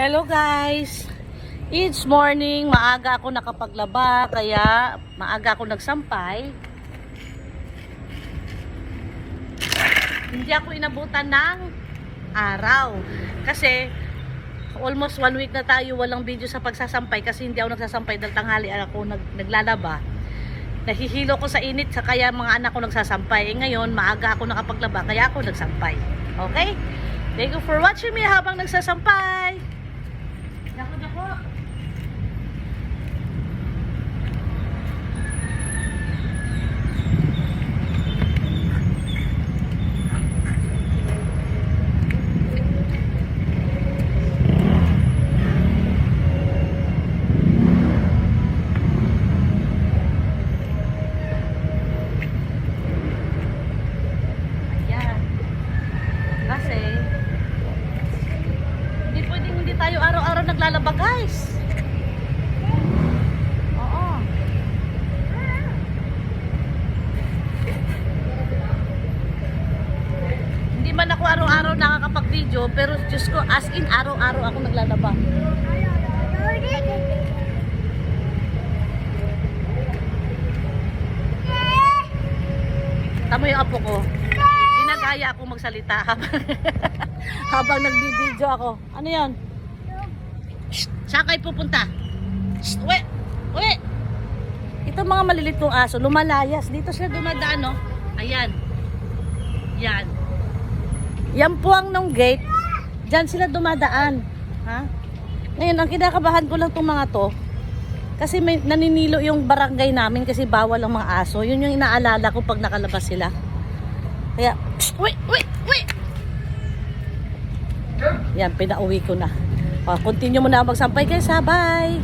Hello guys! It's morning, maaga ako nakapaglaba, kaya maaga ako nagsampay. Hindi ako inabutan ng araw. Kasi almost 1 week na tayo walang video sa pagsasampay kasi hindi ako nagsasampay dahil tanghali ako naglalaba. Nahihilo ko sa init sa kaya mga anak ko nagsasampay. Ngayon, maaga ako nakapaglaba kaya ako nagsampay. Okay? Thank you for watching me habang nagsasampay. Dako. Kasi hindi pwedeng hindi tayo araw-araw naglalaba, guys. Oo. Hindi man ako araw-araw nakakapag-video, pero Diyos ko, as in araw-araw ako naglalaba. Tama yung apo ko. Ginagaya ako magsalita habang nagbibideo ako. Ano yan? Saan kayo pupunta? Uwi! Uwi! Ito mga malilitong aso, lumalayas. Dito sila dumadaan, no? Ayan. Yan. Yan po ang nung gate. Diyan sila dumadaan. Ha? Ngayon, ang kinakabahan ko lang itong mga to. Kasi may naninilo yung barangay namin kasi bawal ang mga aso. Yun yung inaalala ko pag nakalabas sila. Kaya, uwi! Yan, pinauwi ko na. Continue mo na magsampay guys, ha? Bye!